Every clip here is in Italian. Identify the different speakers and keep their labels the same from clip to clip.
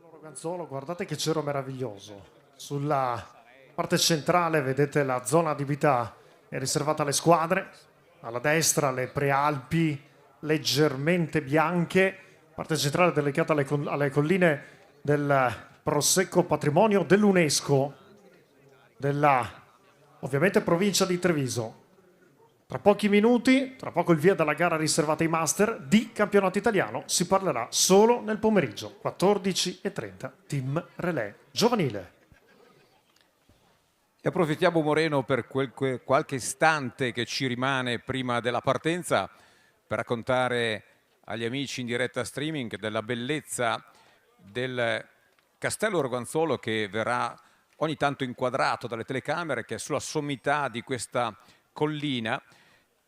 Speaker 1: Roganzolo, guardate che cielo meraviglioso. Sulla parte centrale vedete la zona adibita è riservata alle squadre, alla destra le prealpi leggermente bianche, parte centrale dedicata alle colline del Prosecco Patrimonio dell'UNESCO, della ovviamente provincia di Treviso. Tra pochi minuti, tra poco il via della gara riservata ai master di campionato italiano, si parlerà solo nel pomeriggio, 14:30, team relay giovanile.
Speaker 2: E approfittiamo, Moreno, per qualche istante che ci rimane prima della partenza per raccontare agli amici in diretta streaming della bellezza del Castello Roganzolo, che verrà ogni tanto inquadrato dalle telecamere, che è sulla sommità di questa collina,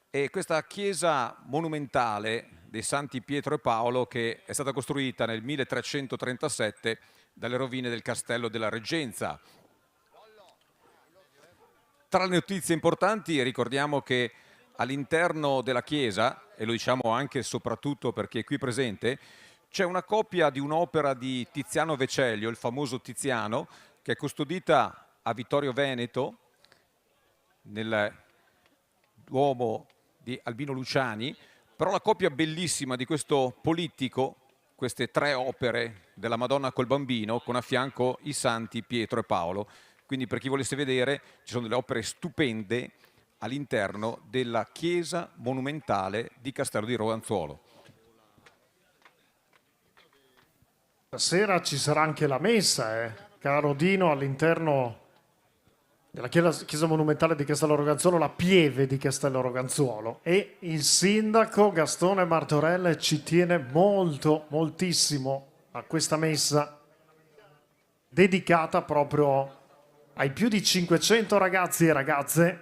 Speaker 2: e questa chiesa monumentale dei Santi Pietro e Paolo, che è stata costruita nel 1337 dalle rovine del Castello della Reggenza. Tra le notizie importanti ricordiamo che all'interno della chiesa, e lo diciamo anche e soprattutto perché è qui presente, c'è una copia di un'opera di Tiziano Vecellio, il famoso Tiziano, che è custodita a Vittorio Veneto, nel Duomo di Albino Luciani, però la copia bellissima di questo polittico, queste tre opere della Madonna col Bambino, con a fianco i Santi Pietro e Paolo. Quindi per chi volesse vedere ci sono delle opere stupende all'interno della chiesa monumentale di Castello di Roganzuolo.
Speaker 1: Stasera ci sarà anche la messa, caro Dino, all'interno della chiesa monumentale di Castello Roganzuolo, la pieve di Castello Roganzuolo, e il sindaco Gastone Martorelle ci tiene moltissimo a questa messa dedicata proprio ai più di 500 ragazzi e ragazze,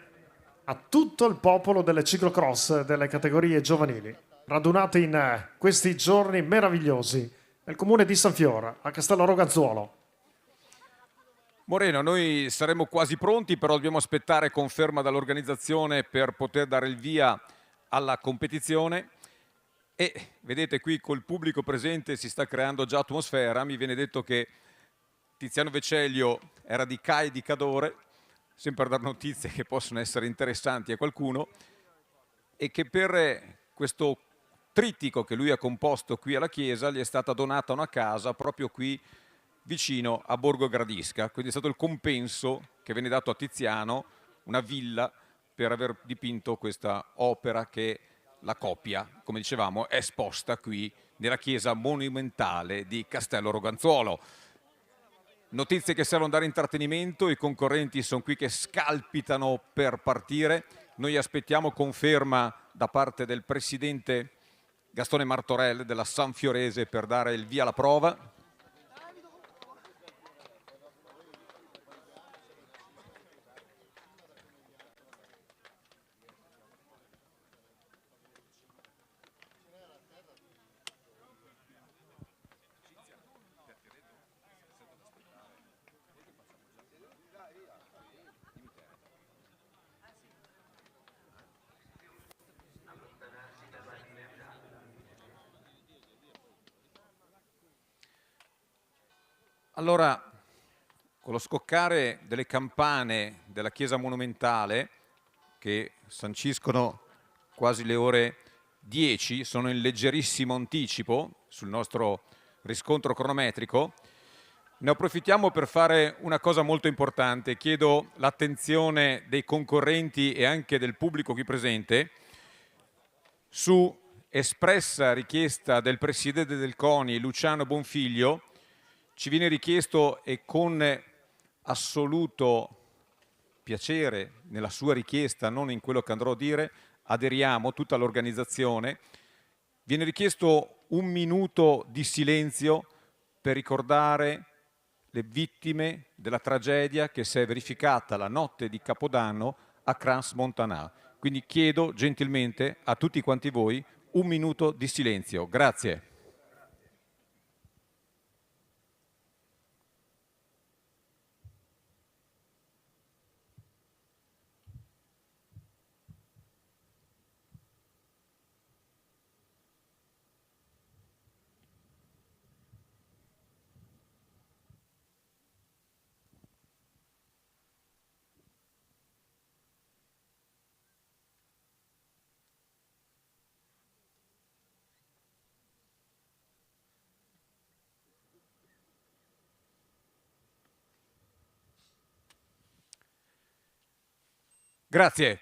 Speaker 1: a tutto il popolo delle ciclocross delle categorie giovanili, radunati in questi giorni meravigliosi nel comune di San Fiora, a Castello Roganzuolo.
Speaker 2: Moreno, noi saremo quasi pronti, però dobbiamo aspettare conferma dall'organizzazione per poter dare il via alla competizione. E vedete qui col pubblico presente si sta creando già atmosfera. Mi viene detto che Tiziano Vecellio era di CAI di Cadore, sempre per dar notizie che possono essere interessanti a qualcuno, e che per questo trittico che lui ha composto qui alla chiesa gli è stata donata una casa proprio qui vicino a Borgo Gradisca, quindi è stato il compenso che venne dato a Tiziano, una villa, per aver dipinto questa opera che la copia, come dicevamo, è esposta qui nella chiesa monumentale di Castello Roganzuolo. Notizie che servono a dare intrattenimento, i concorrenti sono qui che scalpitano per partire, noi aspettiamo conferma da parte del presidente Gastone Martorelle della Sanfiorese per dare il via alla prova. Allora, con lo scoccare delle campane della chiesa monumentale, che sanciscono quasi le ore 10, sono in leggerissimo anticipo sul nostro riscontro cronometrico, ne approfittiamo per fare una cosa molto importante. Chiedo l'attenzione dei concorrenti e anche del pubblico qui presente su espressa richiesta del presidente del CONI, Luciano Bonfiglio. Ci viene richiesto, e con assoluto piacere nella sua richiesta, non in quello che andrò a dire, aderiamo, tutta l'organizzazione, viene richiesto 1 minuto di silenzio per ricordare le vittime della tragedia che si è verificata la notte di Capodanno a Crans-Montana. Quindi chiedo gentilmente a tutti quanti voi 1 minuto di silenzio. Grazie. Grazie.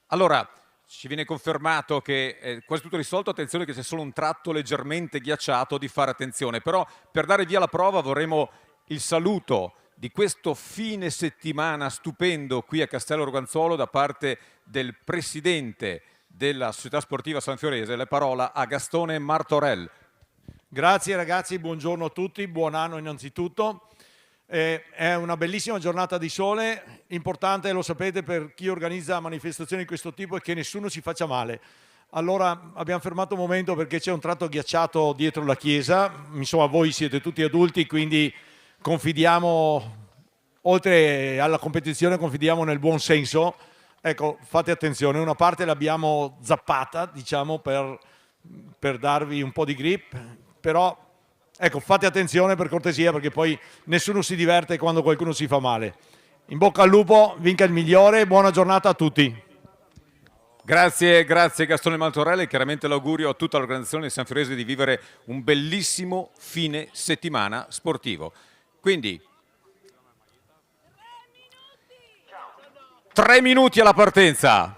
Speaker 2: Allora, ci viene confermato che è quasi tutto risolto, attenzione che c'è solo un tratto leggermente ghiacciato, di fare attenzione. Però per dare via alla prova vorremmo il saluto di questo fine settimana stupendo qui a Castello Roganzuolo da parte del presidente della Società Sportiva Sanfiorese. La parola a Gastone Martorell.
Speaker 3: Grazie ragazzi, buongiorno a tutti, buon anno innanzitutto. È una bellissima giornata di sole, importante, lo sapete, per chi organizza manifestazioni di questo tipo, è che nessuno si faccia male. Allora abbiamo fermato un momento perché c'è un tratto ghiacciato dietro la chiesa, insomma voi siete tutti adulti, quindi confidiamo, oltre alla competizione, confidiamo nel buon senso. Ecco, fate attenzione, una parte l'abbiamo zappata, diciamo, per darvi un po' di grip, però ecco, fate attenzione per cortesia, perché poi nessuno si diverte quando qualcuno si fa male. In bocca al lupo, vinca il migliore, buona giornata a tutti.
Speaker 2: Grazie Gastone Martorell, e chiaramente l'augurio a tutta l'organizzazione sanfiorese di vivere un bellissimo fine settimana sportivo. Quindi 3 minuti alla partenza.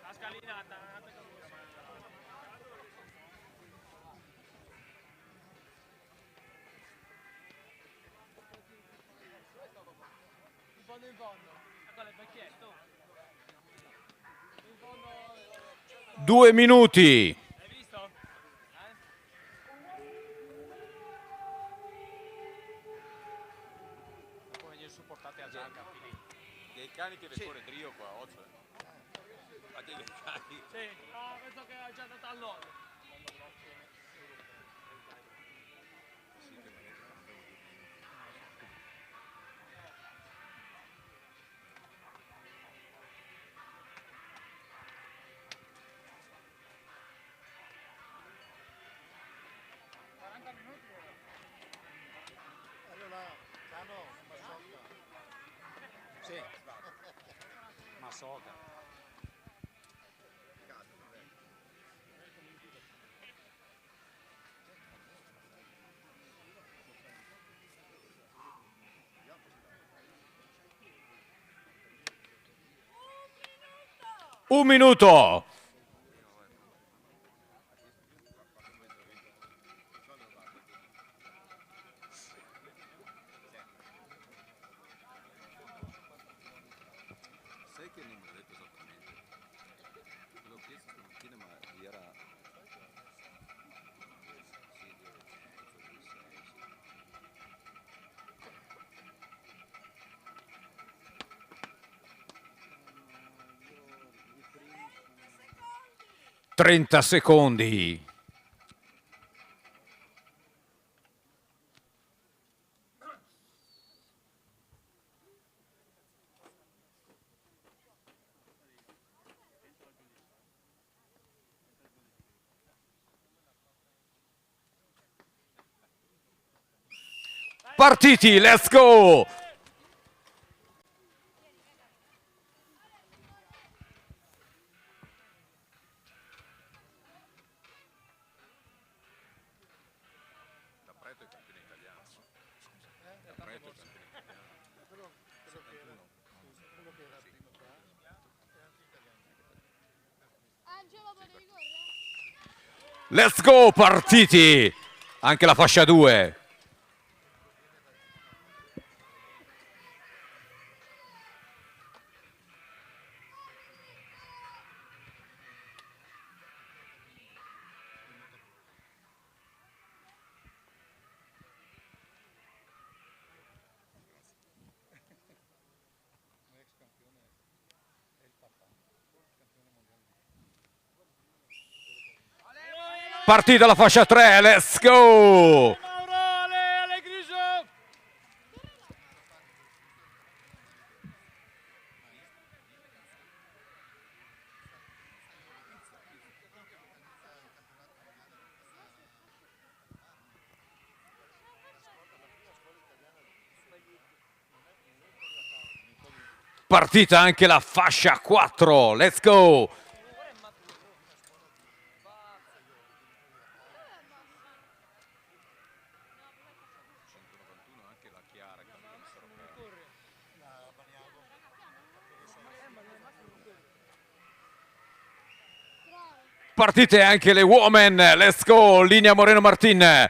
Speaker 4: La scalinata. In fondo. Ecco il vecchietto. In fondo.
Speaker 2: 2 minuti.
Speaker 4: Hai visto? Come gli supportate a Gianca.
Speaker 2: Dei cani che vengono trio qua oggi. Ma dei cani.
Speaker 4: Sì, no, penso che ha già dato a loro.
Speaker 5: Sì, ma soca.
Speaker 2: Un minuto.
Speaker 6: Sai che non mi ho detto esattamente? Te l'ho chiesto stamattina, ma era... Sì,
Speaker 2: 30 secondi. Partiti, let's go! Let's go, partiti! Anche la fascia 2. Partita la fascia 3, let's go!
Speaker 4: Mauro, ale Grigio!
Speaker 2: Partita anche la fascia 4, let's go! Partite anche le women, let's go, linea Moreno Martin.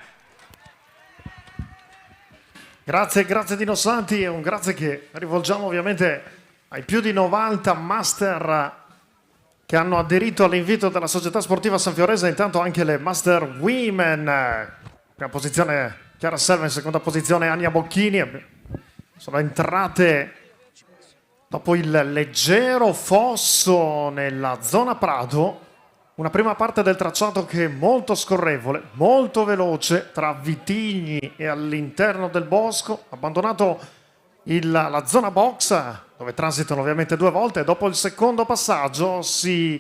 Speaker 1: Grazie Dino Santi e un grazie che rivolgiamo ovviamente ai più di 90 master che hanno aderito all'invito della società sportiva Sanfiorese, intanto anche le master women, prima posizione Chiara Selva, in seconda posizione Ania Bocchini, sono entrate dopo il leggero fosso nella zona Prato. Una prima parte del tracciato che è molto scorrevole, molto veloce, tra vitigni e all'interno del bosco. Abbandonato la zona box, dove transitano ovviamente 2 volte. Dopo il secondo passaggio ci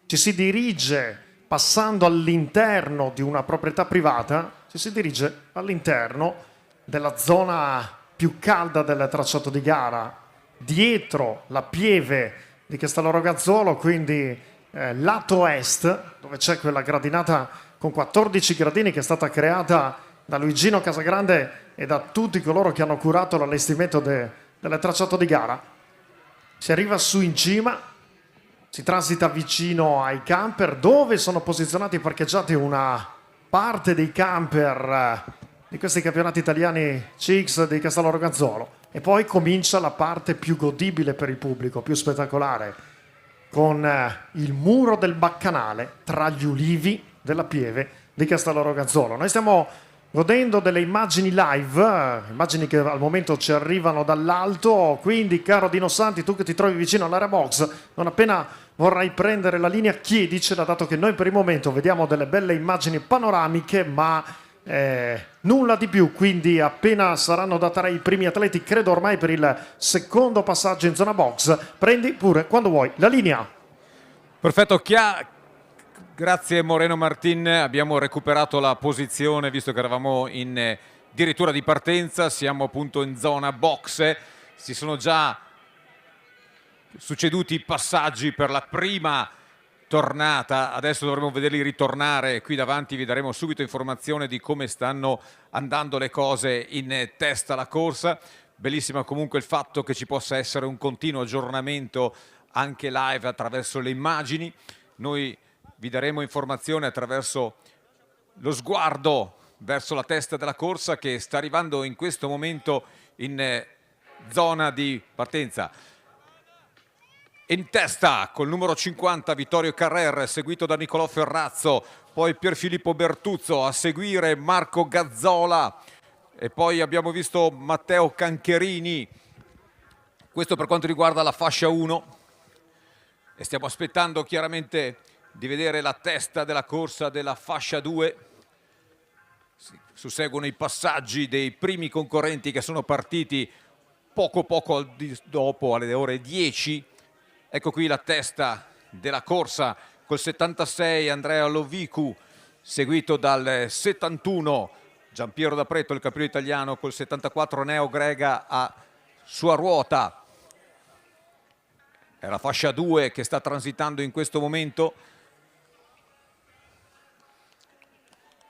Speaker 1: si dirige, passando all'interno di una proprietà privata, ci si dirige all'interno della zona più calda del tracciato di gara, dietro la pieve di Castello Rogazzolo, quindi lato est, dove c'è quella gradinata con 14 gradini che è stata creata da Luigino Casagrande e da tutti coloro che hanno curato l'allestimento del tracciato di gara. Si arriva su in cima, si transita vicino ai camper, dove sono posizionati e parcheggiati una parte dei camper di questi campionati italiani CX di Castello Rogazzolo, e poi comincia la parte più godibile per il pubblico, più spettacolare, con il muro del Baccanale tra gli ulivi della pieve di Castello Rogazzolo. Noi stiamo godendo delle immagini live, immagini che al momento ci arrivano dall'alto, quindi caro Dino Santi, tu che ti trovi vicino all'area box, non appena vorrai prendere la linea chiedicela, dato che noi per il momento vediamo delle belle immagini panoramiche, ma nulla di più. Quindi appena saranno da 3 i primi atleti, credo ormai per il secondo passaggio in zona box, prendi pure quando vuoi la linea.
Speaker 2: Perfetto, grazie Moreno Martin, abbiamo recuperato la posizione visto che eravamo in dirittura di partenza, siamo appunto in zona box, si sono già succeduti i passaggi per la prima tornata, adesso dovremo vederli ritornare qui davanti, vi daremo subito informazione di come stanno andando le cose in testa alla corsa. Bellissima comunque il fatto che ci possa essere un continuo aggiornamento anche live attraverso le immagini. Noi vi daremo informazione attraverso lo sguardo verso la testa della corsa che sta arrivando in questo momento in zona di partenza. In testa col numero 50 Vittorio Carrer, seguito da Nicolò Ferrazzo, poi Pierfilippo Bertuzzo, a seguire Marco Gazzola e poi abbiamo visto Matteo Cancherini. Questo per quanto riguarda la fascia 1 e stiamo aspettando chiaramente di vedere la testa della corsa della fascia 2. Susseguono i passaggi dei primi concorrenti che sono partiti poco dopo, alle ore 10. Ecco qui la testa della corsa col 76 Andrea Lovicu, seguito dal 71 Giampiero D'Appreto, il campione italiano, col 74 Neo Grega a sua ruota. È la fascia 2 che sta transitando in questo momento.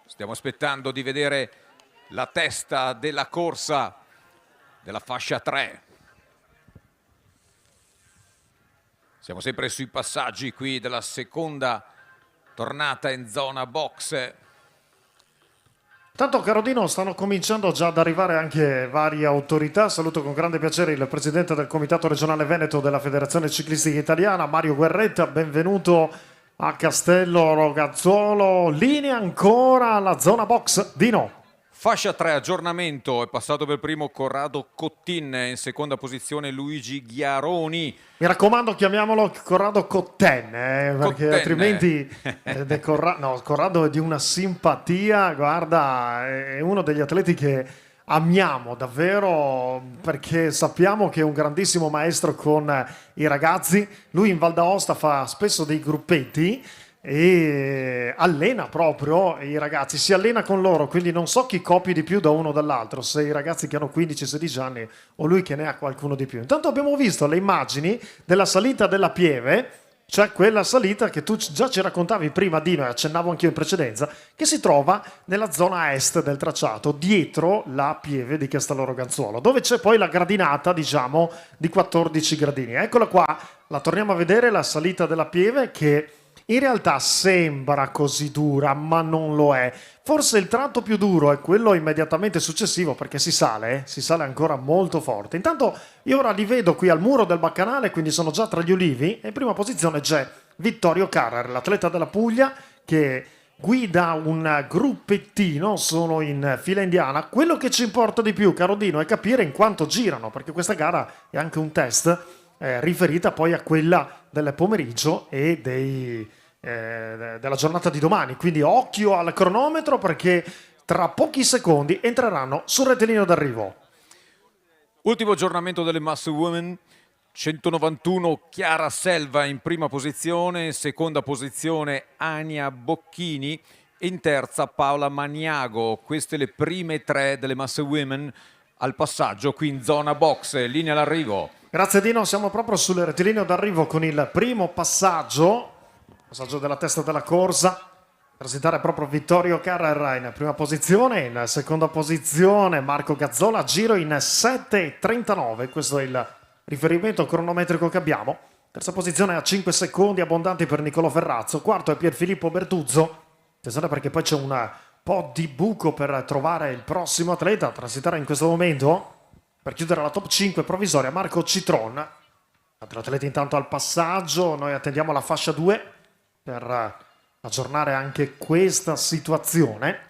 Speaker 2: Stiamo aspettando di vedere la testa della corsa della fascia 3. Siamo sempre sui passaggi qui della seconda tornata in zona box.
Speaker 1: Tanto caro Dino, stanno cominciando già ad arrivare anche varie autorità. Saluto con grande piacere il presidente del Comitato Regionale Veneto della Federazione Ciclistica Italiana, Mario Guerretta. Benvenuto a Castello Rogazzolo. Linea ancora alla zona box. Dino.
Speaker 2: Fascia 3, aggiornamento, è passato per primo Corrado Cottin, in seconda posizione Luigi Ghiaroni.
Speaker 1: Mi raccomando, chiamiamolo Corrado Cotten, perché
Speaker 2: Cotten.
Speaker 1: altrimenti Corrado è di una simpatia, guarda, è uno degli atleti che amiamo davvero, perché sappiamo che è un grandissimo maestro con i ragazzi. Lui in Val d'Aosta fa spesso dei gruppetti e allena proprio i ragazzi, si allena con loro, quindi non so chi copi di più da uno o dall'altro, se i ragazzi che hanno 15-16 anni o lui che ne ha qualcuno di più. Intanto abbiamo visto le immagini della salita della Pieve, cioè quella salita che tu già ci raccontavi prima, Dino, e accennavo anch'io in precedenza, che si trova nella zona est del tracciato, dietro la Pieve di Castello Roganzuolo, dove c'è poi la gradinata, diciamo, di 14 gradini. Eccola qua, la torniamo a vedere, la salita della Pieve, che in realtà sembra così dura, ma non lo è. Forse il tratto più duro è quello immediatamente successivo, perché si sale ancora molto forte. Intanto io ora li vedo qui al muro del Baccanale, quindi sono già tra gli ulivi, e in prima posizione c'è Vittorio Carrer, l'atleta della Puglia, che guida un gruppettino, sono in fila indiana. Quello che ci importa di più, caro Dino, è capire in quanto girano, perché questa gara è anche un test, riferita poi a quella del pomeriggio e della giornata di domani, quindi occhio al cronometro, perché tra pochi secondi entreranno sul rettilineo d'arrivo.
Speaker 2: Ultimo aggiornamento delle Mass Women, 191 Chiara Selva in prima posizione, in seconda posizione Ania Bocchini, in terza Paola Maniago. Queste le prime tre delle Mass Women al passaggio qui in zona box, linea all'arrivo.
Speaker 1: Grazie Dino, siamo proprio sul rettilineo d'arrivo con il primo passaggio della testa della corsa. Presentare proprio Vittorio Carrer in prima posizione, in seconda posizione Marco Gazzola, giro in 7:39, questo è il riferimento cronometrico che abbiamo. Terza posizione a 5 secondi abbondanti per Nicolò Ferrazzo, quarto è Pierfilippo Bertuzzo. Attenzione perché poi c'è un po' di buco per trovare il prossimo atleta a transitare in questo momento. Per chiudere la top 5 provvisoria Marco Citron. Altri atleti intanto al passaggio, noi attendiamo la fascia 2 per aggiornare anche questa situazione.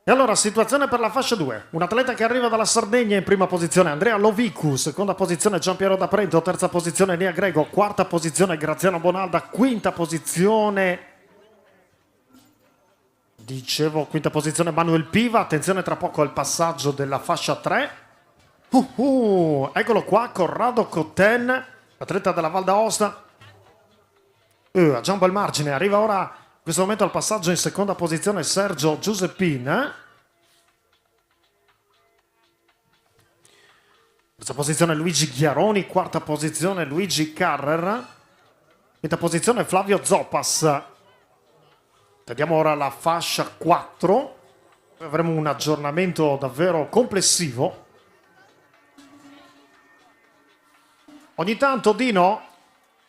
Speaker 1: E allora, situazione per la fascia 2. Un atleta che arriva dalla Sardegna in prima posizione, Andrea Lovicu, seconda posizione Giampiero D'Aprento, terza posizione Nia Grego, quarta posizione Graziano Bonalda, quinta posizione, quinta posizione Manuel Piva. Attenzione, tra poco al passaggio della fascia 3. Eccolo qua, Corrado Cotten, atleta della Val d'Aosta. A giambo al margine, arriva ora in questo momento al passaggio in seconda posizione Sergio Giuseppin. Terza posizione Luigi Ghiaroni, quarta posizione Luigi Carrer, quinta posizione Flavio Zoppas. Vediamo ora la fascia 4, avremo un aggiornamento davvero complessivo. Ogni tanto, Dino,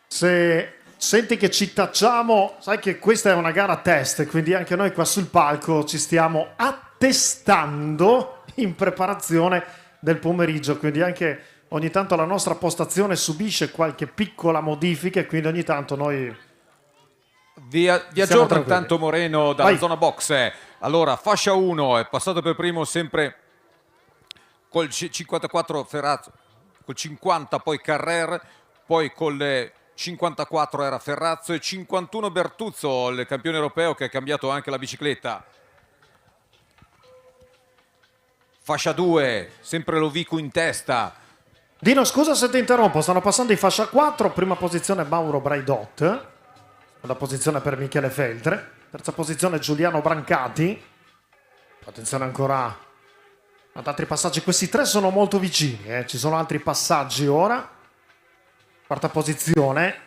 Speaker 1: se senti che ci tacciamo, sai che questa è una gara test, quindi anche noi qua sul palco ci stiamo attestando in preparazione del pomeriggio, quindi anche ogni tanto la nostra postazione subisce qualche piccola modifica e quindi ogni tanto noi
Speaker 2: vi aggiorno intanto Moreno dalla zona box. Allora, fascia 1 è passato per primo sempre col 54 Ferrazzo, col 50 poi Carrer, poi col 54 era Ferrazzo e 51 Bertuzzo, il campione europeo che ha cambiato anche la bicicletta. Fascia 2, sempre Lovicu in testa.
Speaker 1: Dino, scusa se ti interrompo, stanno passando in fascia 4, prima posizione Mauro Braidot, la posizione per Michele Feltre. Terza posizione Giuliano Brancati. Attenzione ancora ad altri passaggi. Questi tre sono molto vicini, ci sono altri passaggi ora. Quarta posizione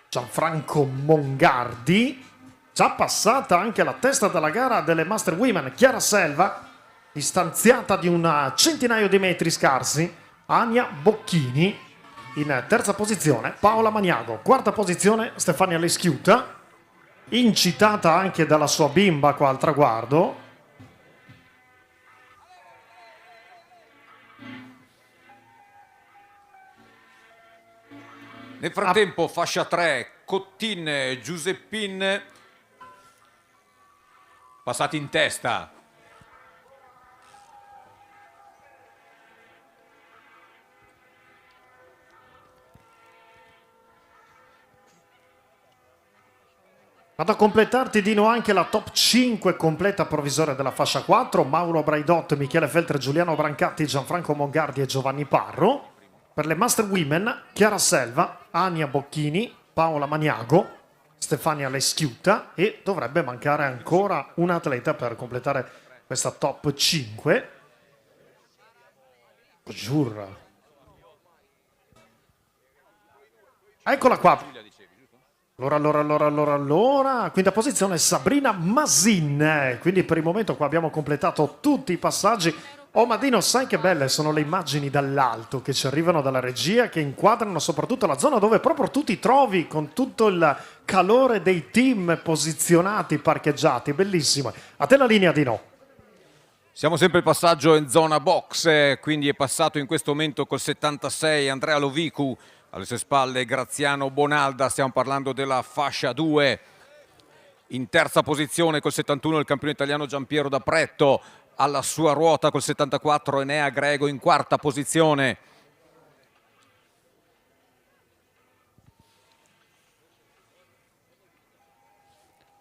Speaker 1: Gianfranco Mongardi. Già passata anche la testa della gara delle Master Women Chiara Selva, distanziata di un centinaio di metri scarsi. Ania Bocchini in terza posizione, Paola Maniago. Quarta posizione Stefania Leschiuta, incitata anche dalla sua bimba qua al traguardo.
Speaker 2: Nel frattempo fascia 3, Cottin, Giuseppin, passati in testa.
Speaker 1: Vado a completarti, Dino, anche la top 5 completa provvisoria della fascia 4. Mauro Braidot, Michele Feltre, Giuliano Brancati, Gianfranco Mongardi e Giovanni Parro. Per le Master Women, Chiara Selva, Ania Bocchini, Paola Maniago, Stefania Leschiuta, e dovrebbe mancare ancora un atleta per completare questa top 5. Giurra. Eccola qua. Allora. Quinta posizione Sabrina Masin. Quindi per il momento qua abbiamo completato tutti i passaggi. Oh Madino, sai che belle sono le immagini dall'alto che ci arrivano dalla regia, che inquadrano soprattutto la zona dove proprio tu ti trovi, con tutto il calore dei team posizionati, parcheggiati. Bellissimo. A te la linea, Dino.
Speaker 2: Siamo sempre il passaggio in zona box, quindi è passato in questo momento col 76 Andrea Lovicu, alle sue spalle Graziano Bonalda. Stiamo parlando della fascia 2. In terza posizione col 71 il campione italiano Giampiero D'Apretto, alla sua ruota col 74 Enea Grego in quarta posizione.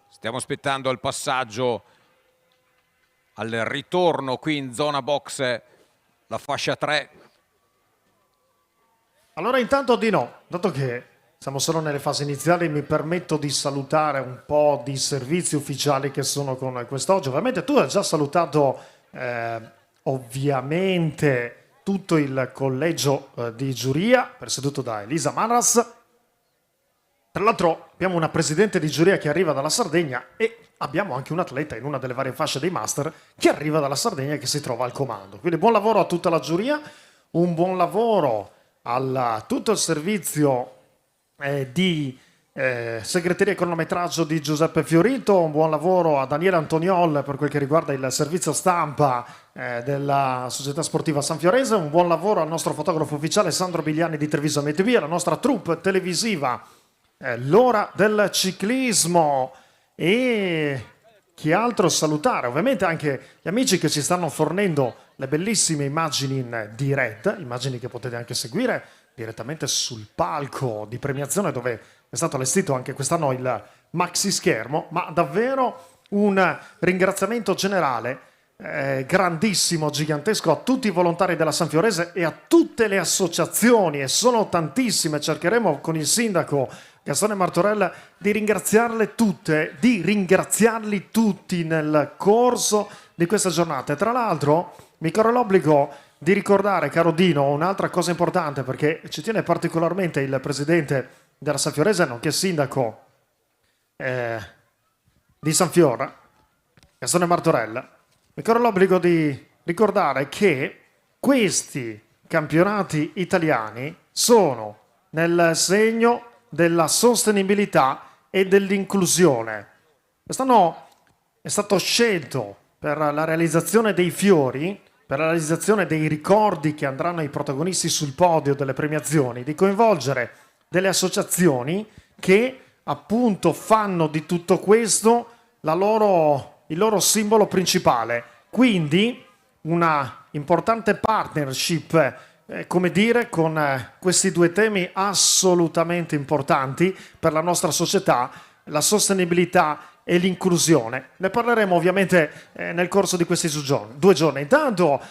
Speaker 2: Stiamo aspettando il passaggio al ritorno qui in zona box, la fascia 3.
Speaker 1: Allora intanto, Dino, dato che siamo solo nelle fasi iniziali, mi permetto di salutare un po' di servizi ufficiali che sono con quest'oggi. Ovviamente tu hai già salutato ovviamente tutto il collegio di giuria, presieduto da Elisa Maras. Tra l'altro abbiamo una presidente di giuria che arriva dalla Sardegna e abbiamo anche un atleta in una delle varie fasce dei master che arriva dalla Sardegna e che si trova al comando. Quindi buon lavoro a tutta la giuria, un buon lavoro a tutto il servizio di segreteria e cronometraggio di Giuseppe Fiorito, un buon lavoro a Daniele Antoniol per quel che riguarda il servizio stampa della società sportiva Sanfiorese, un buon lavoro al nostro fotografo ufficiale Sandro Bigliani di Treviso MTV, alla nostra troupe televisiva L'Ora del Ciclismo. E che altro salutare? Ovviamente anche gli amici che ci stanno fornendo le bellissime immagini in diretta, immagini che potete anche seguire direttamente sul palco di premiazione, dove è stato allestito anche quest'anno il maxi schermo. Ma davvero un ringraziamento generale grandissimo, gigantesco a tutti i volontari della Sanfiorese e a tutte le associazioni, e sono tantissime. Cercheremo con il sindaco Gastone Martorella di ringraziarle tutte, di ringraziarli tutti nel corso di questa giornata. E tra l'altro mi corre l'obbligo di ricordare, caro Dino, un'altra cosa importante, perché ci tiene particolarmente il presidente della Sanfiorese, nonché sindaco di Sanfiora, Gastone Martorella. Mi corre l'obbligo di ricordare che questi campionati italiani sono nel segno della sostenibilità e dell'inclusione. Quest'anno è stato scelto per la realizzazione dei fiori, per la realizzazione dei ricordi che andranno ai protagonisti sul podio delle premiazioni, di coinvolgere delle associazioni che appunto fanno di tutto questo il loro simbolo principale. Quindi una importante partnership, come dire, con questi due temi assolutamente importanti per la nostra società, la sostenibilità e l'inclusione. Ne parleremo ovviamente nel corso di questi 2 giorni. Intanto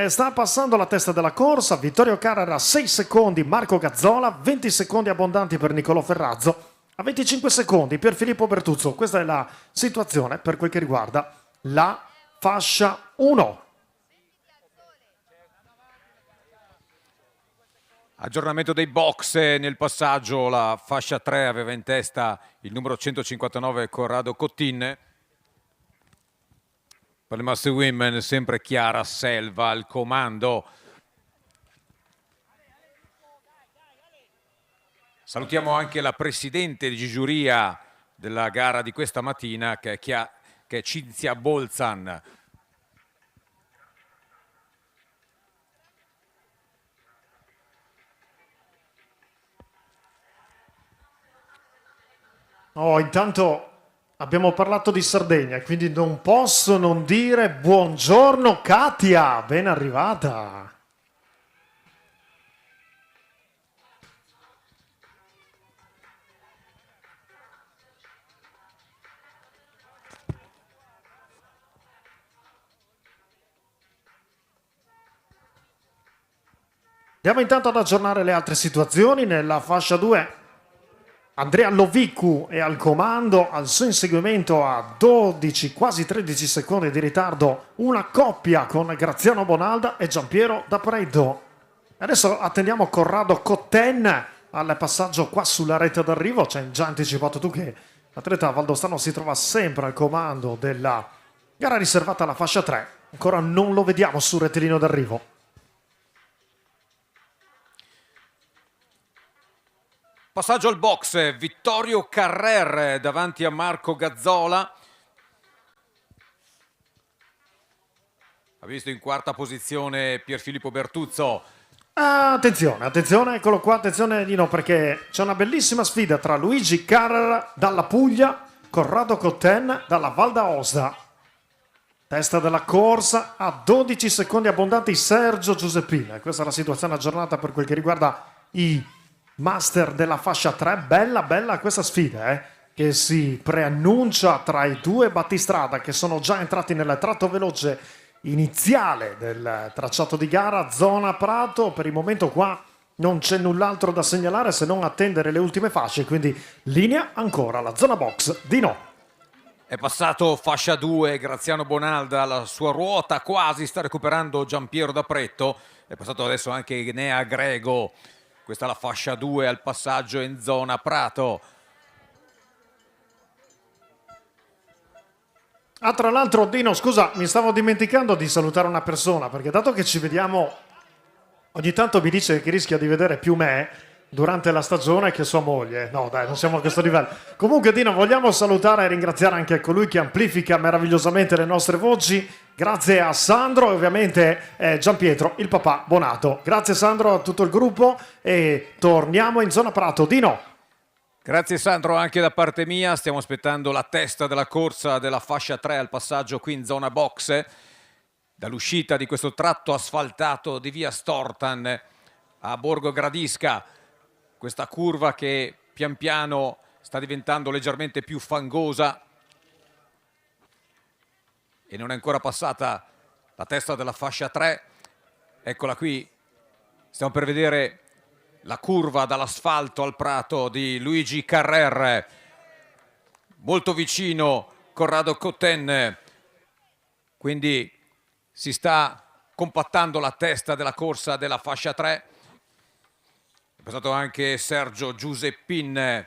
Speaker 1: sta passando la testa della corsa, Vittorio Carrera 6 secondi, Marco Gazzola 20 secondi abbondanti per Nicolò Ferrazzo, A 25 secondi per Filippo Bertuzzo, questa è la situazione per quel che riguarda la fascia 1.
Speaker 2: Aggiornamento dei box nel passaggio, la fascia 3 aveva in testa il numero 159 Corrado Cottin. Per le Master Women sempre Chiara Selva al comando. Salutiamo anche la presidente di giuria della gara di questa mattina che è Cinzia Bolzan.
Speaker 1: Oh, intanto abbiamo parlato di Sardegna, quindi non posso non dire buongiorno Katia, ben arrivata. Andiamo intanto ad aggiornare le altre situazioni nella fascia 2. Andrea Lovicu è al comando, al suo inseguimento a 12, quasi 13 secondi di ritardo, una coppia con Graziano Bonalda e Giampiero D'Apredo. Adesso attendiamo Corrado Cotten al passaggio qua sulla rete d'arrivo. Ci hai già anticipato tu che l'atleta valdostano si trova sempre al comando della gara riservata alla fascia 3. Ancora non lo vediamo sul rettilineo d'arrivo.
Speaker 2: Passaggio al box, Vittorio Carrer davanti a Marco Gazzola. Ha visto in quarta posizione Pierfilippo Bertuzzo.
Speaker 1: Attenzione, attenzione, eccolo qua, attenzione Dino, perché c'è una bellissima sfida tra Luigi Carrer dalla Puglia, Corrado Cotten dalla Val d'Aosta. Testa della corsa a 12 secondi abbondanti Sergio Giuseppina. Questa è la situazione aggiornata per quel che riguarda i Master della fascia 3. Bella, bella questa sfida, che si preannuncia tra i due battistrada che sono già entrati nel tratto veloce iniziale del tracciato di gara, zona Prato. Per il momento qua non c'è null'altro da segnalare se non attendere le ultime fasce, quindi linea ancora la zona box di no.
Speaker 2: È passato fascia 2 Graziano Bonalda, la sua ruota quasi sta recuperando Giampiero D'Apretto. È passato adesso anche Enea Grego. Questa è la fascia 2 al passaggio in zona Prato.
Speaker 1: Tra l'altro Dino, scusa, mi stavo dimenticando di salutare una persona, perché dato che ci vediamo, ogni tanto mi dice che rischia di vedere più me durante la stagione che sua moglie. No dai, non siamo a questo livello. Comunque Dino, vogliamo salutare e ringraziare anche colui che amplifica meravigliosamente le nostre voci. Grazie a Sandro e ovviamente Giampietro, il papà Bonato. Grazie Sandro, a tutto il gruppo e torniamo in zona Prato. Dino.
Speaker 2: Grazie Sandro anche da parte mia, stiamo aspettando la testa della corsa della fascia 3 al passaggio qui in zona box. Dall'uscita di questo tratto asfaltato di via Stortan a Borgo Gradisca, questa curva che pian piano sta diventando leggermente più fangosa e non è ancora passata la testa della fascia 3. Eccola qui, stiamo per vedere la curva dall'asfalto al prato di Luigi Carrer. Molto vicino Corrado Cotten, quindi si sta compattando la testa della corsa della fascia 3. È passato anche Sergio Giuseppin,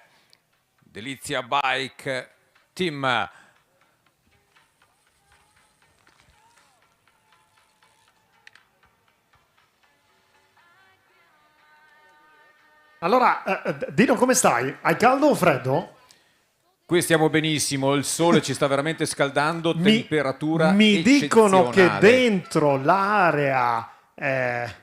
Speaker 2: Delizia Bike Team.
Speaker 1: Allora, Dino, come stai? Hai caldo o freddo?
Speaker 2: Qui stiamo benissimo, il sole ci sta veramente scaldando, temperatura
Speaker 1: mi dicono che
Speaker 2: eccezionale.
Speaker 1: dentro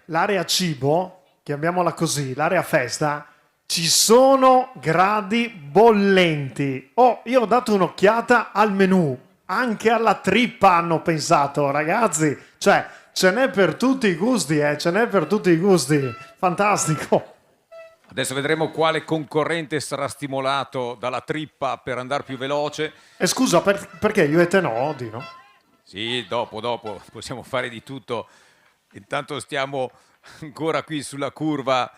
Speaker 1: l'area cibo, chiamiamola così, l'area festa, ci sono gradi bollenti. Oh, io ho dato un'occhiata al menù, anche alla trippa hanno pensato, ragazzi. Cioè, ce n'è per tutti i gusti, ce n'è per tutti i gusti. Fantastico.
Speaker 2: Adesso vedremo quale concorrente sarà stimolato dalla trippa per andare più veloce.
Speaker 1: E scusa, perché io e te no, Dino?
Speaker 2: Sì, dopo possiamo fare di tutto. Intanto stiamo ancora qui sulla curva.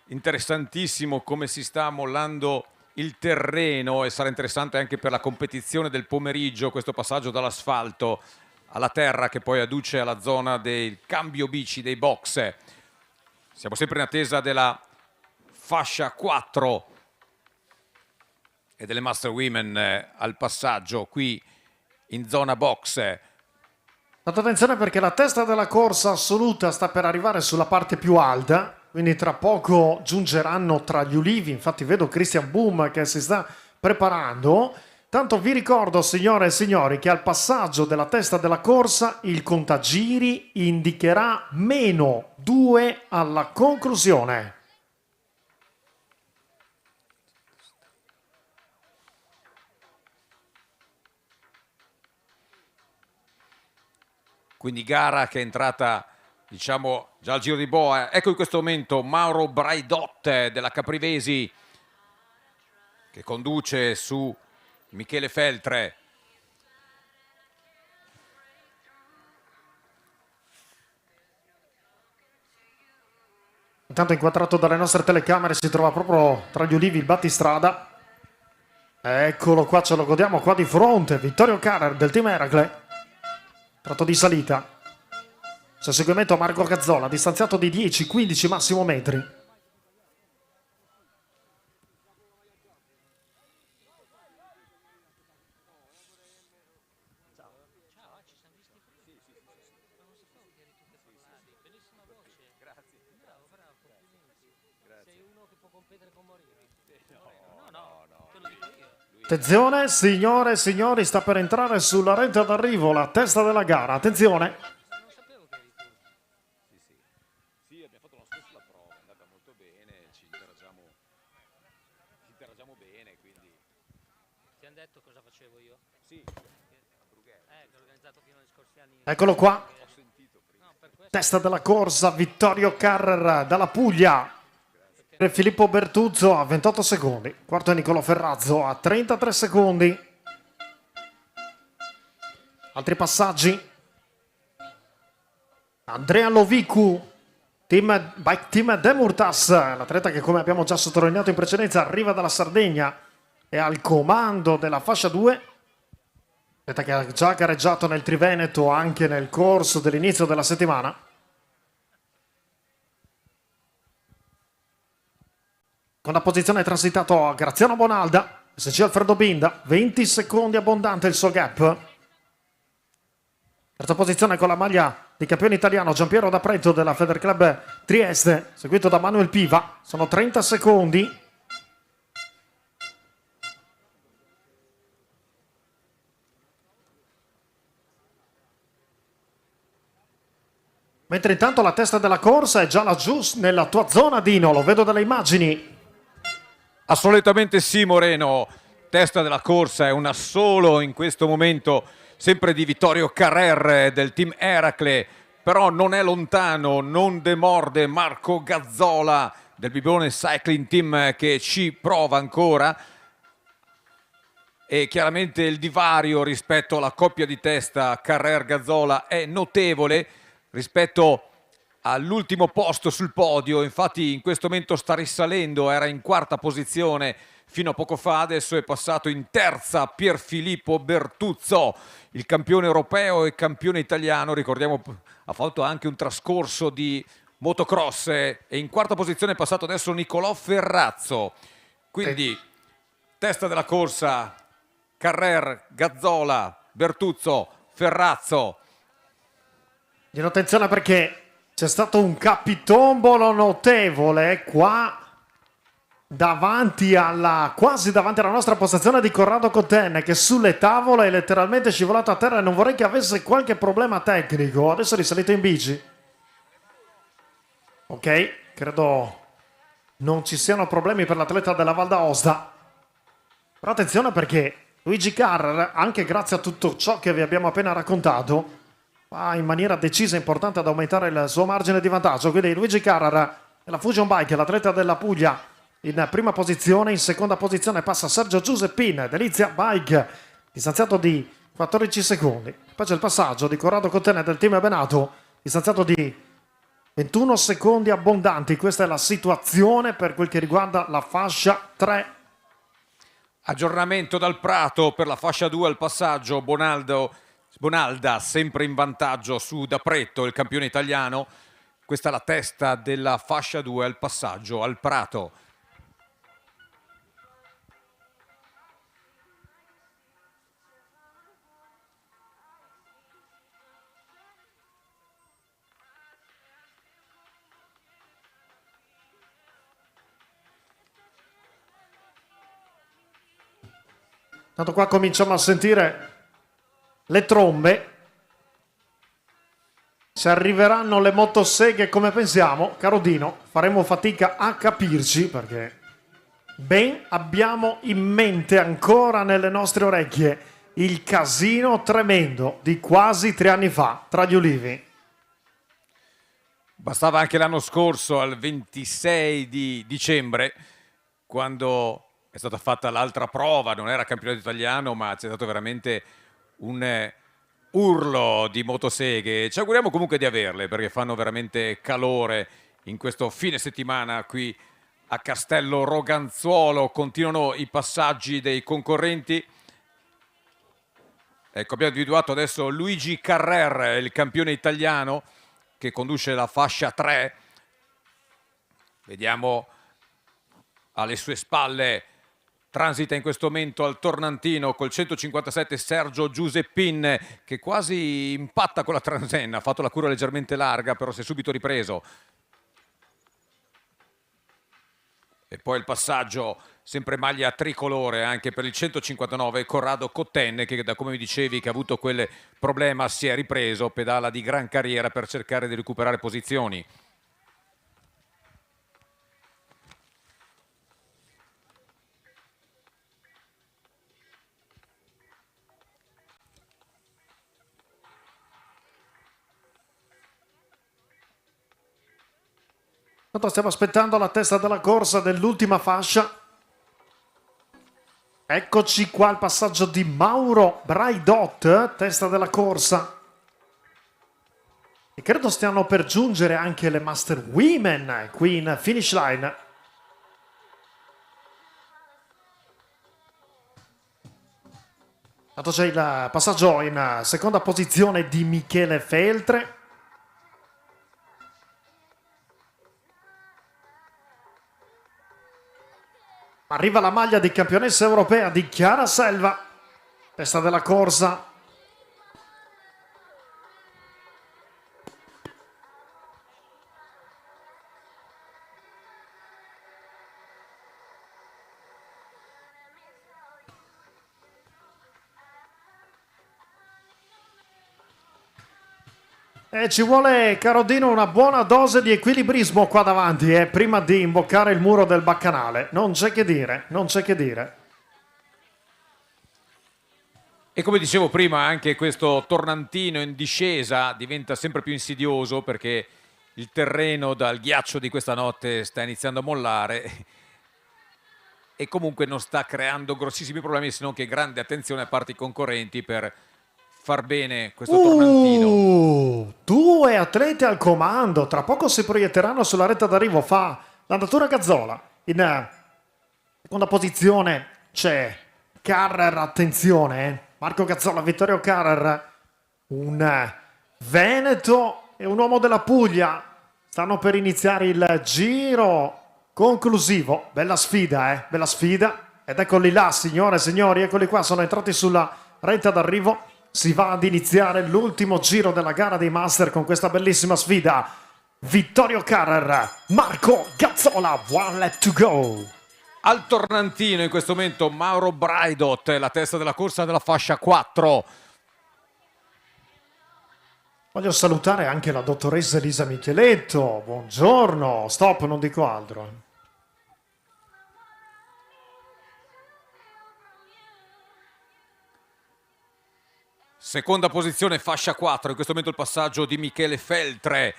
Speaker 2: Interessantissimo come si sta mollando il terreno e sarà interessante anche per la competizione del pomeriggio questo passaggio dall'asfalto alla terra che poi adduce alla zona del cambio bici dei box. Siamo sempre in attesa della fascia 4 e delle Master Women al passaggio qui in zona box.
Speaker 1: Fate attenzione perché la testa della corsa assoluta sta per arrivare sulla parte più alta, quindi tra poco giungeranno tra gli ulivi. Infatti vedo Christian Boom che si sta preparando. Tanto vi ricordo, signore e signori, che al passaggio della testa della corsa il contagiri indicherà -2 alla conclusione.
Speaker 2: Quindi gara che è entrata, diciamo, già al giro di boa. Ecco in questo momento Mauro Braidotte della Caprivesi che conduce su Michele Feltre.
Speaker 1: Intanto inquadrato dalle nostre telecamere si trova proprio tra gli ulivi il battistrada. Eccolo qua, ce lo godiamo qua di fronte. Vittorio Carrer del team Eracle. Tratto di salita. Sul seguimento Marco Gazzola, distanziato di 10-15 massimo metri. Attenzione, signore e signori, sta per entrare sulla rete d'arrivo la testa della gara. Attenzione.
Speaker 2: Sì, abbiamo fatto lo stesso la prova, è andata molto bene, ci interagiamo bene, quindi...
Speaker 5: Ti hanno detto cosa facevo io?
Speaker 2: Sì,
Speaker 5: Che ho organizzato fino agli scorsi anni.
Speaker 1: Eccolo qua.
Speaker 2: ho sentito prima.
Speaker 5: No, per questo
Speaker 1: Testa della corsa, Vittorio Carrer dalla Puglia. Per Filippo Bertuzzo a 28 secondi. Quarto è Nicolò Ferrazzo a 33 secondi. Altri passaggi. Andrea Lovicu, Bike Team Demurtas, l'atleta che come abbiamo già sottolineato in precedenza arriva dalla Sardegna e al comando della fascia 2. Atleta che ha già gareggiato nel Triveneto anche nel corso dell'inizio della settimana. Con la posizione è transitato Graziano Bonalda, SC Alfredo Binda, 20 secondi abbondante il suo gap. Terza posizione con la maglia di campione italiano Giampiero D'Appreto della Federclub Trieste, seguito da Manuel Piva, sono 30 secondi. Mentre intanto la testa della corsa è già laggiù nella tua zona, Dino, lo vedo dalle immagini.
Speaker 2: Assolutamente sì, Moreno. Testa della corsa è un assolo in questo momento, sempre di Vittorio Carrer del team Eracle, però non è lontano, non demorde Marco Gazzola del Bibione Cycling Team che ci prova ancora. E chiaramente il divario rispetto alla coppia di testa Carrer-Gazzola è notevole rispetto all'ultimo posto sul podio. Infatti in questo momento sta risalendo, era in quarta posizione fino a poco fa, adesso è passato in terza Pierfilippo Bertuzzo, il campione europeo e campione italiano, ricordiamo ha fatto anche un trascorso di motocross e in quarta posizione è passato adesso Nicolò Ferrazzo. Quindi testa della corsa Carrer, Gazzola, Bertuzzo, Ferrazzo.
Speaker 1: Dino, attenzione perché c'è stato un capitombolo notevole qua davanti quasi davanti alla nostra postazione di Corrado Cotten, che sulle tavole è letteralmente scivolato a terra e non vorrei che avesse qualche problema tecnico. Adesso è risalito in bici. Ok, credo non ci siano problemi per l'atleta della Val d'Aosta. Però attenzione perché Luigi Carrer, anche grazie a tutto ciò che vi abbiamo appena raccontato, va in maniera decisa e importante ad aumentare il suo margine di vantaggio. Quindi Luigi Carrer nella Fusion Bike, l'atleta della Puglia, in prima posizione. In seconda posizione passa Sergio Giuseppin, Delizia Bike, distanziato di 14 secondi. Poi c'è il passaggio di Corrado Cotten del team Benato, distanziato di 21 secondi abbondanti. Questa è la situazione per quel che riguarda la fascia 3.
Speaker 2: Aggiornamento dal Prato per la fascia 2 al passaggio. Bonalda sempre in vantaggio su D'Apretto, il campione italiano. Questa è la testa della fascia 2 al passaggio al Prato.
Speaker 1: Tanto qua cominciamo a sentire le trombe. Se arriveranno le motoseghe come pensiamo, caro Dino, faremo fatica a capirci perché ben abbiamo in mente ancora nelle nostre orecchie il casino tremendo di quasi 3 anni fa tra gli ulivi.
Speaker 2: Bastava anche l'anno scorso, al 26 di dicembre, quando è stata fatta l'altra prova, non era campionato italiano, ma c'è stato veramente un urlo di motoseghe. Ci auguriamo comunque di averle, perché fanno veramente calore in questo fine settimana qui a Castello Roganzuolo. Continuano i passaggi dei concorrenti. Ecco, abbiamo individuato adesso Luigi Carrer, il campione italiano, che conduce la fascia 3. Vediamo alle sue spalle, transita in questo momento al tornantino col 157 Sergio Giuseppin, che quasi impatta con la transenna, ha fatto la curva leggermente larga, però si è subito ripreso. E poi il passaggio, sempre maglia tricolore anche per il 159 Corrado Cotten, che da come mi dicevi che ha avuto quel problema si è ripreso, pedala di gran carriera per cercare di recuperare posizioni.
Speaker 1: Tanto stiamo aspettando la testa della corsa dell'ultima fascia. Eccoci qua il passaggio di Mauro Braidot, testa della corsa. E credo stiano per giungere anche le Master Women qui in finish line. Tanto c'è il passaggio in seconda posizione di Michele Feltre. Arriva la maglia di campionessa europea di Chiara Selva, testa della corsa. E ci vuole, caro Dino, una buona dose di equilibrismo qua davanti, prima di imboccare il muro del baccanale. Non c'è che dire, non c'è che dire.
Speaker 2: E come dicevo prima, anche questo tornantino in discesa diventa sempre più insidioso, perché il terreno dal ghiaccio di questa notte sta iniziando a mollare e comunque non sta creando grossissimi problemi, se non che grande attenzione a parte i concorrenti per far bene questo tornantino.
Speaker 1: 2 atleti al comando, tra poco si proietteranno sulla retta d'arrivo. Fa l'andatura Gazzola. In seconda posizione c'è Carrer, attenzione, Marco Gazzola, Vittorio Carrer, un veneto e un uomo della Puglia. Stanno per iniziare il giro conclusivo. Bella sfida, bella sfida. Ed eccoli là, signore e signori, eccoli qua, sono entrati sulla retta d'arrivo. Si va ad iniziare l'ultimo giro della gara dei Master con questa bellissima sfida. Vittorio Carrer, Marco Gazzola, one lap to go.
Speaker 2: Al tornantino in questo momento Mauro Braidot, la testa della corsa della fascia 4.
Speaker 1: Voglio salutare anche la dottoressa Elisa Micheletto. Buongiorno, stop, non dico altro.
Speaker 2: Seconda posizione, fascia 4, in questo momento il passaggio di Michele Feltre,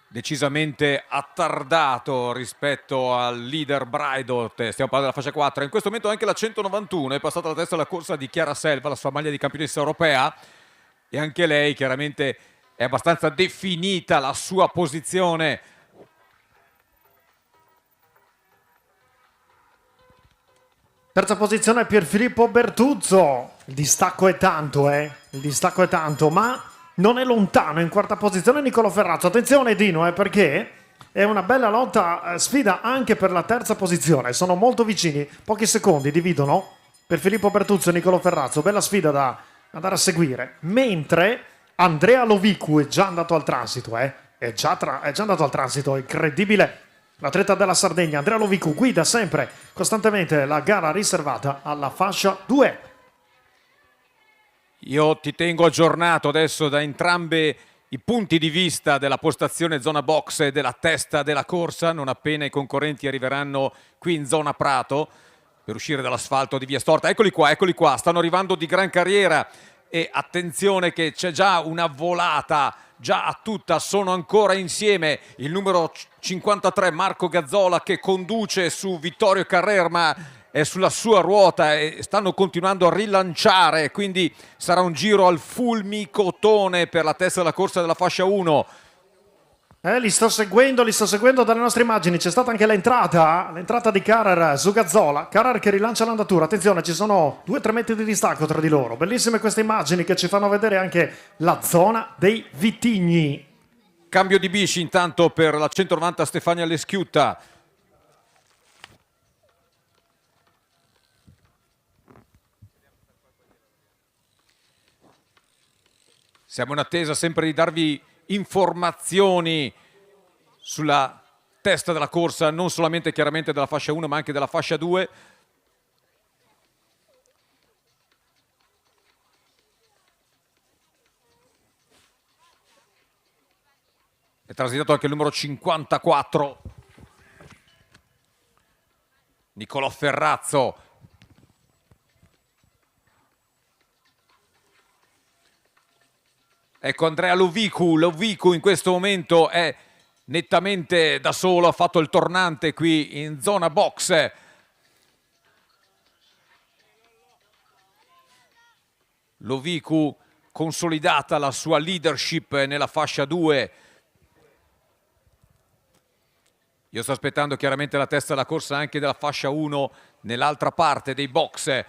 Speaker 2: decisamente attardato rispetto al leader Braidot. Stiamo parlando della fascia 4, in questo momento anche la 191 è passata alla testa della corsa di Chiara Selva, la sua maglia di campionessa europea, e anche lei chiaramente è abbastanza definita la sua posizione.
Speaker 1: Terza posizione Pierfilippo Bertuzzo. Il distacco è tanto, il distacco è tanto, ma non è lontano. In quarta posizione Niccolò Ferrazzo. Attenzione Dino, perché è una bella lotta, sfida anche per la terza posizione. Sono molto vicini, pochi secondi dividono Pierfilippo Bertuzzo e Niccolò Ferrazzo. Bella sfida da andare a seguire. Mentre Andrea Lovicu è già andato al transito, è già andato al transito, incredibile. L'atleta della Sardegna, Andrea Lovicu, guida sempre, costantemente la gara riservata alla fascia 2.
Speaker 2: Io ti tengo aggiornato adesso da entrambi i punti di vista della postazione zona box e della testa della corsa, non appena i concorrenti arriveranno qui in zona Prato per uscire dall'asfalto di Via Storta. Eccoli qua, stanno arrivando di gran carriera e attenzione che c'è già una volata già a tutta, sono ancora insieme il numero 53 Marco Gazzola che conduce su Vittorio Carrer, ma è sulla sua ruota e stanno continuando a rilanciare, quindi sarà un giro al fulmicotone per la testa della corsa della fascia 1.
Speaker 1: Li sto seguendo dalle nostre immagini. C'è stata anche l'entrata di Carrer su Gazzola. Carrer che rilancia l'andatura. Attenzione, ci sono 2-3 metri di distacco tra di loro. Bellissime queste immagini che ci fanno vedere anche la zona dei vitigni.
Speaker 2: Cambio di bici intanto per la 190 Stefania Leschiutta. Siamo in attesa sempre di darvi informazioni sulla testa della corsa, non solamente chiaramente della fascia 1 ma anche della fascia 2. È transitato anche il numero 54 Niccolò Ferrazzo. Ecco Andrea Lovicu in questo momento è nettamente da solo, ha fatto il tornante qui in zona box. Lovicu consolidata la sua leadership nella fascia 2. Io sto aspettando chiaramente la testa della corsa anche della fascia 1 nell'altra parte dei box.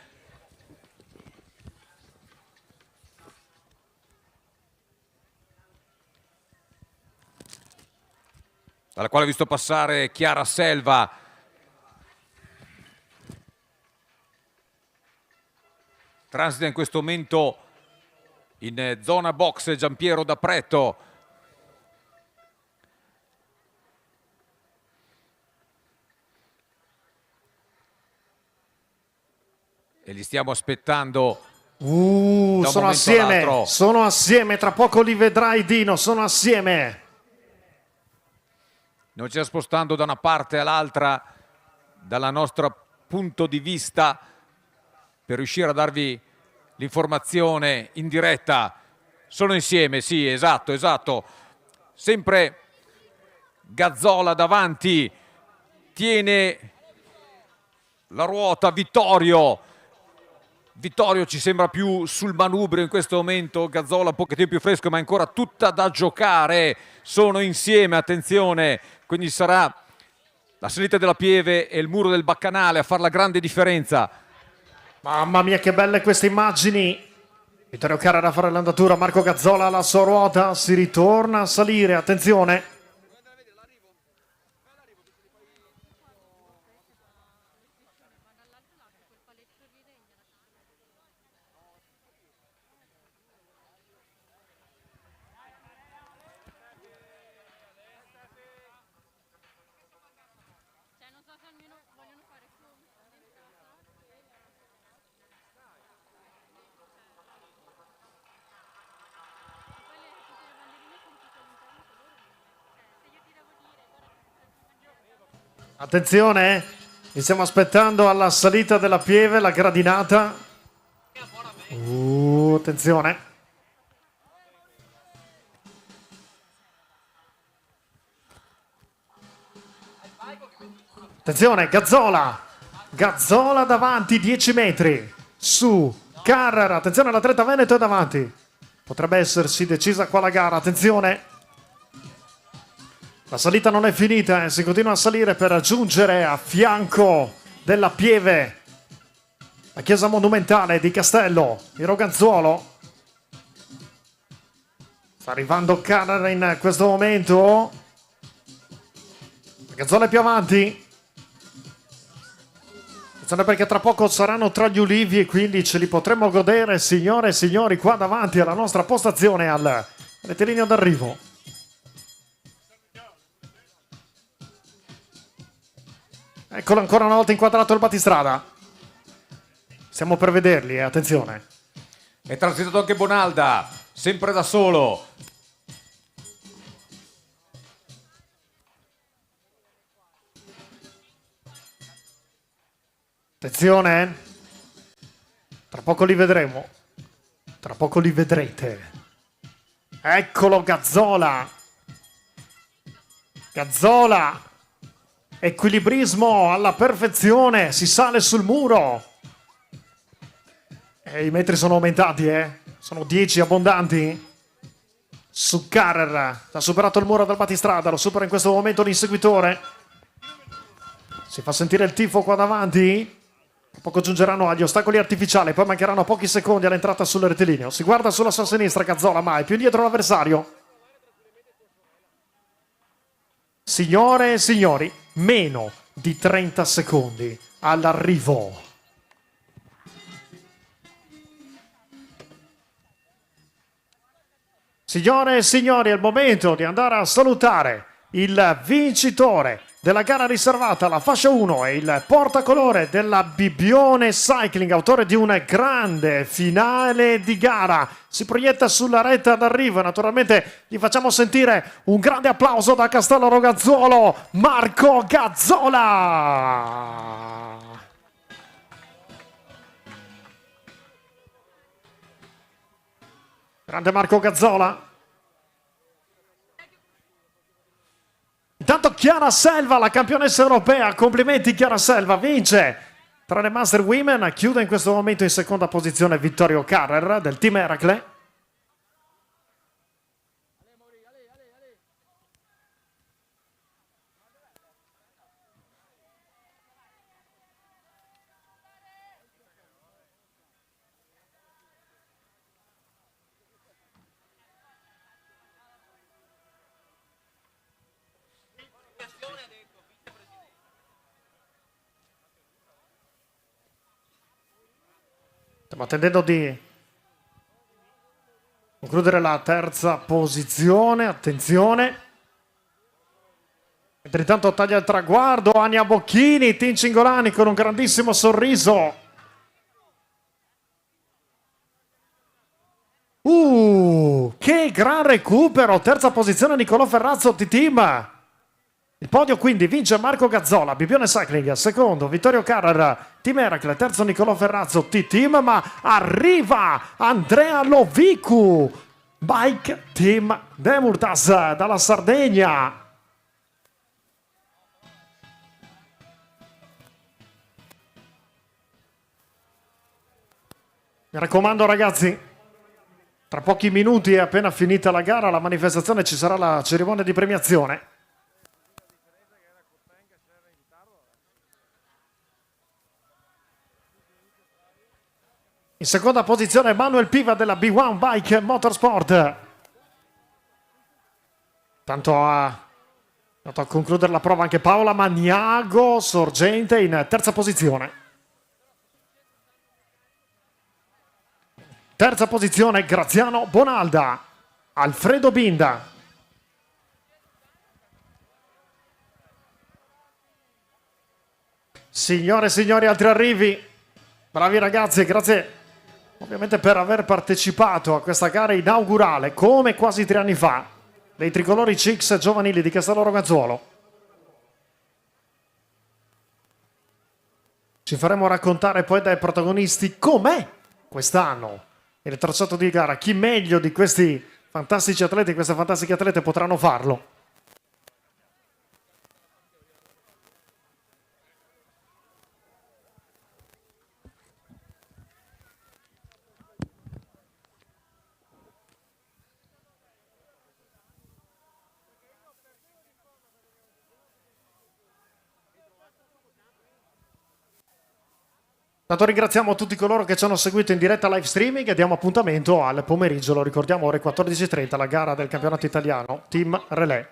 Speaker 2: Dalla quale ho visto passare Chiara Selva. Transita in questo momento in zona box Giampiero D'Appreto. E li stiamo aspettando.
Speaker 1: Sono assieme, tra poco li vedrai Dino, sono assieme.
Speaker 2: Non ci stiamo spostando da una parte all'altra dalla nostra punto di vista per riuscire a darvi l'informazione in diretta. Sono insieme, sì, esatto. Sempre Gazzola davanti, tiene la ruota Vittorio ci sembra più sul manubrio in questo momento, Gazzola un pochettino più fresco ma ancora tutta da giocare. Sono insieme, attenzione, quindi sarà la salita della Pieve e il muro del Baccanale a fare la grande differenza.
Speaker 1: Mamma mia che belle queste immagini. Vittorio Carrer a fare l'andatura, Marco Gazzola alla sua ruota, si ritorna a salire, attenzione. Attenzione, li stiamo aspettando alla salita della Pieve, la gradinata. Attenzione. Attenzione, Gazzola davanti, 10 metri. Su, Carrer, attenzione, l'atleta veneto è davanti. Potrebbe essersi decisa qua la gara, attenzione. La salita non è finita, si continua a salire per raggiungere a fianco della Pieve la chiesa monumentale di Castello di Roganzuolo. Sta arrivando Carrer in questo momento. Roganzuolo è più avanti. Attenzione perché tra poco saranno tra gli ulivi e quindi ce li potremo godere, signore e signori, qua davanti alla nostra postazione al rettilineo d'arrivo. Eccolo ancora una volta inquadrato il battistrada. Stiamo per vederli, attenzione.
Speaker 2: È transitato anche Bonalda, sempre da solo.
Speaker 1: Attenzione. Tra poco li vedremo. Tra poco li vedrete. Eccolo Gazzola. Gazzola. Equilibrismo alla perfezione. Si sale sul muro. E i metri sono aumentati, Sono 10 abbondanti. Su Carrer. Ha superato il muro del battistrada. Lo supera in questo momento l'inseguitore. Si fa sentire il tifo qua davanti. Tra poco giungeranno agli ostacoli artificiali. Poi mancheranno pochi secondi all'entrata sul rettilineo. Si guarda sulla sua sinistra Gazzola, ma è più indietro l'avversario. Signore e signori, meno di 30 secondi all'arrivo. Signore e signori, è il momento di andare a salutare il vincitore della gara riservata alla fascia 1 e il portacolore della Bibbione Cycling, autore di un grande finale di gara. Si proietta sulla retta d'arrivo e naturalmente gli facciamo sentire un grande applauso da Castello Roganzuolo, Marco Gazzola. Grande Marco Gazzola. Intanto Chiara Selva, la campionessa europea, complimenti Chiara Selva, vince tra le Master Women, chiude in questo momento in seconda posizione Vittorio Carrer del team Eracle. Stiamo attendendo di concludere la terza posizione, attenzione. Mentre intanto taglia il traguardo Ania Bocchini, Tin Cingolani con un grandissimo sorriso. Che gran recupero, terza posizione Nicolò Ferrazzo T-Team. Il podio quindi vince Marco Gazzola, Bibbione Cycling, secondo Vittorio Carrer, Team Eracle, terzo Nicolò Ferrazzo, T-Team, ma arriva Andrea Lovicu, Bike Team Demurtas dalla Sardegna. Mi raccomando ragazzi, tra pochi minuti, appena finita la gara, la manifestazione, ci sarà la cerimonia di premiazione. In seconda posizione Manuel Piva della B1 Bike Motorsport. Tanto a concludere la prova anche Paola Magnago, sorgente in terza posizione. Terza posizione Graziano Bonalda, Alfredo Binda. Signore e signori, altri arrivi. Bravi ragazzi, grazie ovviamente per aver partecipato a questa gara inaugurale, come quasi 3 anni fa, dei tricolori CX giovanili di Castello Roganzuolo. Ci faremo raccontare poi dai protagonisti com'è quest'anno il tracciato di gara, chi meglio di questi fantastici atleti, queste fantastiche atlete potranno farlo. Intanto ringraziamo tutti coloro che ci hanno seguito in diretta live streaming e diamo appuntamento al pomeriggio, lo ricordiamo, ore 14.30, la gara del campionato italiano Team Relay.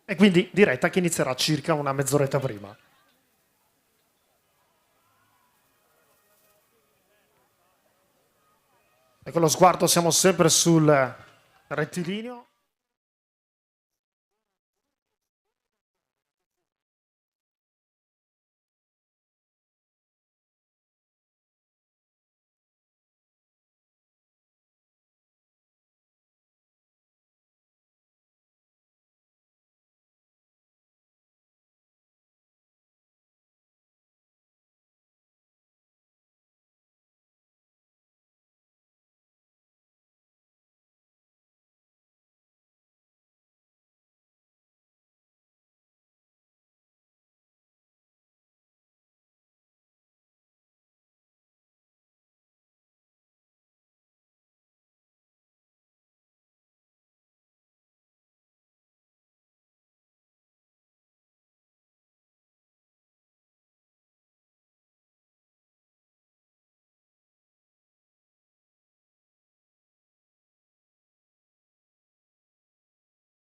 Speaker 1: E quindi diretta che inizierà circa una mezz'oretta prima. E con lo sguardo siamo sempre sul rettilineo.